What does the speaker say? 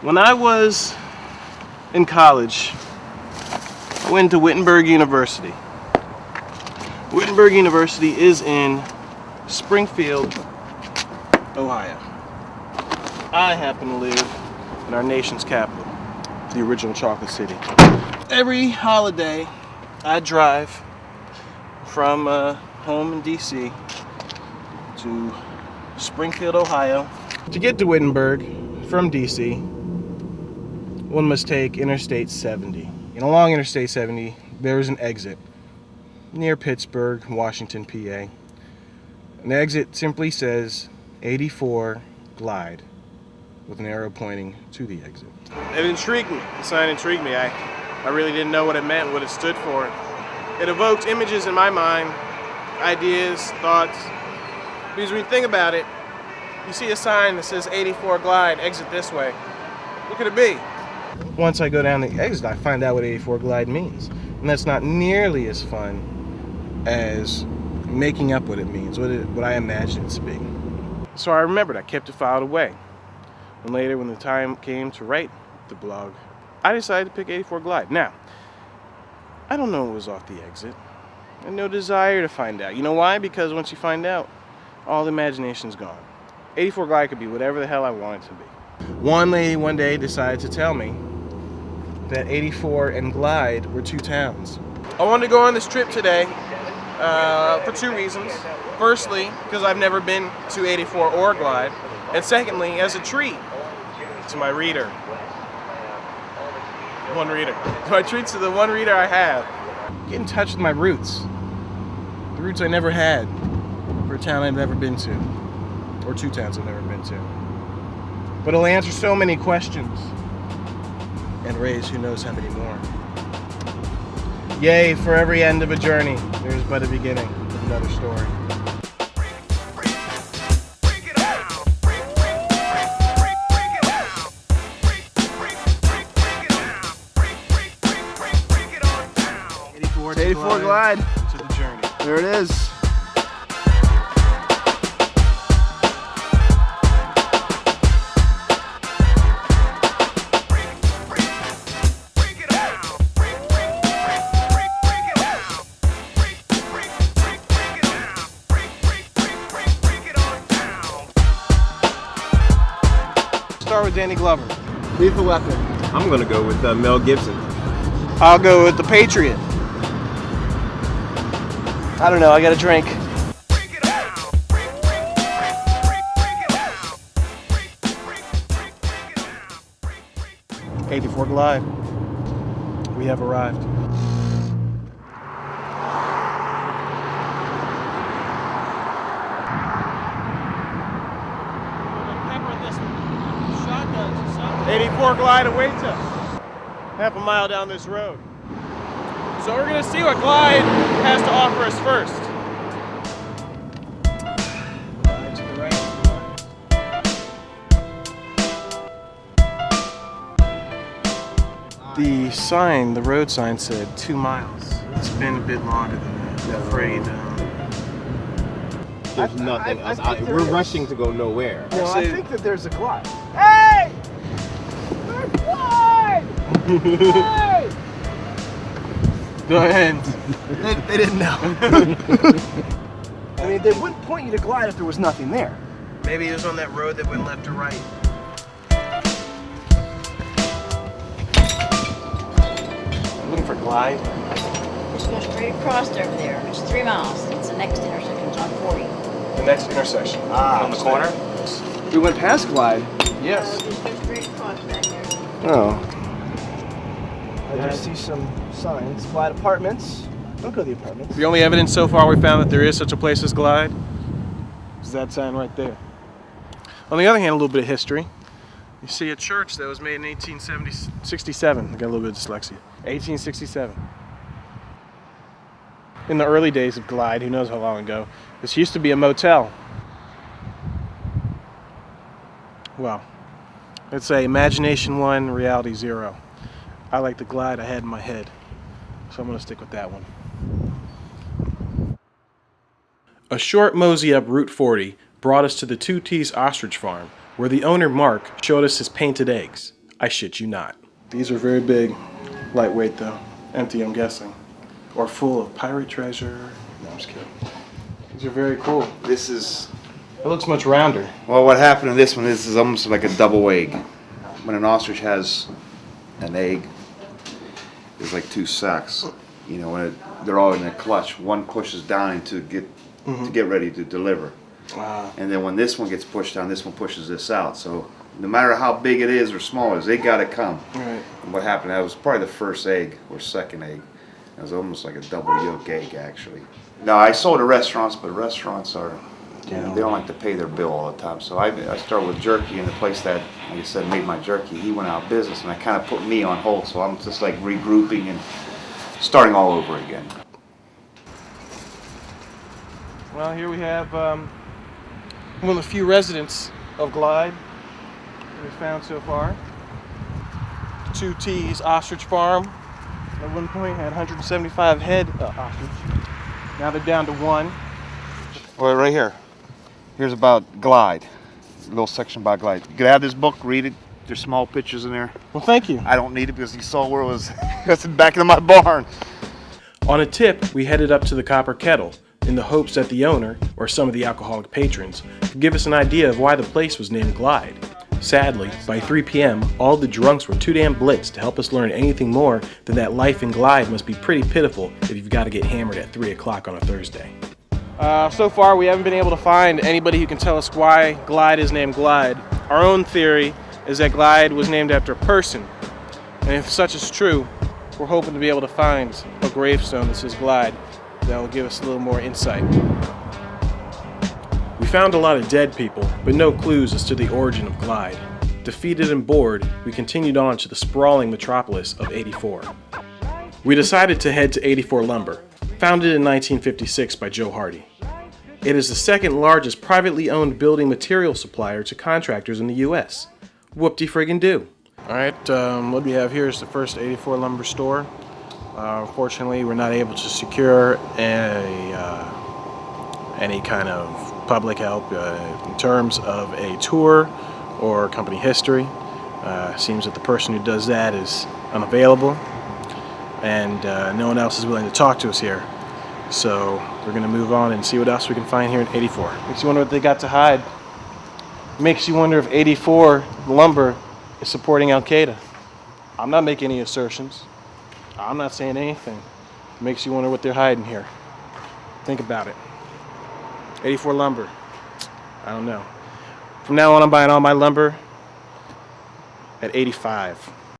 When I was in college, I went to Wittenberg University. Wittenberg University is in Springfield, Ohio. I happen to live in our nation's capital, the original Chocolate City. Every holiday, I drive from home in DC to Springfield, Ohio. To get to Wittenberg from DC, one must take Interstate 70. And along Interstate 70, there is an exit near Pittsburgh, Washington, PA. An exit simply says 84 Glyde with an arrow pointing to the exit. It intrigued me. The sign intrigued me. I really didn't know what it meant, what it stood for. It evoked images in my mind, ideas, thoughts. Because when you think about it, you see a sign that says 84 Glyde, exit this way. What could it be? Once I go down the exit, I find out what 84 Glyde means. And that's not nearly as fun as making up what it means, what I imagine it to be. So I remembered, I kept it filed away. And later, when the time came to write the blog, I decided to pick 84 Glyde. Now, I don't know what was off the exit. I had no desire to find out. You know why? Because once you find out, all the imagination's gone. 84 Glyde could be whatever the hell I want it to be. One lady one day decided to tell me that 84 and Glyde were two towns. I wanted to go on this trip today for two reasons. Firstly, because I've never been to 84 or Glyde. And secondly, as a treat to my reader. One reader. My treat to the one reader I have. Get in touch with my roots. The roots I never had for a town I've never been to. Or two towns I've never been to. But it'll answer so many questions. And raise who knows how many more. Yea, for every end of a journey, there's but a beginning of another story. It's 84 Glyde to the journey. There it is. Start with Danny Glover. Lethal Weapon. I'm gonna go with Mel Gibson. I'll go with The Patriot. I don't know, I got a drink. '84 Glyde. We have arrived. Shotguns. 84 Glyde awaits us. Half a mile down this road. So we're going to see what Glyde has to offer us first. Glyde to the right. The sign, the road sign said 2 miles. It's been a bit longer than that. I'm afraid. There's nothing else. We're rushing to go nowhere. Well, I think that there's a Glyde. Hey! There's Glyde! Hey! Go ahead. They didn't know. I mean, they wouldn't point you to Glyde if there was nothing there. Maybe it was on that road that went left or right. I'm looking for Glyde. Just go straight across over there. It's 3 miles. It's the next intersection. It's on 40. The next intersection. On the corner? We went past Glyde. Yes. Just go straight across back there. Oh. I just see some signs. Glyde Apartments. Don't go to the apartments. The only evidence so far we found that there is such a place as Glyde is that sign right there. On the other hand, a little bit of history. You see a church that was made in 1867. I got a little bit of dyslexia. 1867. In the early days of Glyde, who knows how long ago, this used to be a motel. Well, let's say imagination 1, reality 0. I like the Glyde I had in my head, so I'm going to stick with that one. A short mosey up Route 40 brought us to the 2 T's ostrich farm, where the owner, Mark, showed us his painted eggs. I shit you not. These are very big, lightweight though. Empty, I'm guessing. Or full of pirate treasure. No, I'm just kidding. These are very cool. This is, It looks much rounder. well, what happened in this one, this is almost like a double egg. When an ostrich has an egg, there's like two sacs. You know, when they're all in a clutch, one pushes down to get ready to deliver. Wow. And then when this one gets pushed down, this one pushes this out. So no matter how big it is or small it is, they gotta come. Right. And what happened, that was probably the first egg or second egg. It was almost like a double yolk egg, actually. No, I sold to restaurants, but restaurants are, you know, they don't like to pay their bill all the time. So I started with jerky, and the place that, like I said, made my jerky, he went out of business, and that kind of put me on hold. So I'm just like regrouping and starting all over again. Well, here we have one of the few residents of Glyde we've found so far. 2T's Ostrich Farm. At one point had 175 head ostrich. Now they're down to 1. Well, right here. Here's about Glyde. A little section about Glyde. You can have this book, read it. There's small pictures in there. Well, thank you. I don't need it because you saw where it was. That's back in my barn. On a tip, we headed up to the Copper Kettle in the hopes that the owner, or some of the alcoholic patrons, could give us an idea of why the place was named Glyde. Sadly, by 3 p.m., all the drunks were too damn blitzed to help us learn anything more than that life in Glyde must be pretty pitiful if you've got to get hammered at 3 o'clock on a Thursday. So far, we haven't been able to find anybody who can tell us why Glyde is named Glyde. Our own theory is that Glyde was named after a person. And if such is true, we're hoping to be able to find a gravestone that says Glyde that will give us a little more insight. We found a lot of dead people, but no clues as to the origin of Glyde. Defeated and bored, we continued on to the sprawling metropolis of 84. We decided to head to 84 Lumber, founded in 1956 by Joe Hardy. It is the second largest privately owned building material supplier to contractors in the U.S. Whoop-de-friggin-do. Alright, what we have here is the first 84 Lumber store. Unfortunately, we're not able to secure any kind of public help in terms of a tour or company history. Seems that the person who does that is unavailable, and no one else is willing to talk to us here. So we're going to move on and see what else we can find here in 84. Makes you wonder what they got to hide. Makes you wonder if 84 Lumber is supporting Al-Qaeda. I'm not making any assertions. I'm not saying anything. It makes you wonder what they're hiding here. Think about it. 84 Lumber. I don't know. From now on, I'm buying all my lumber at 85.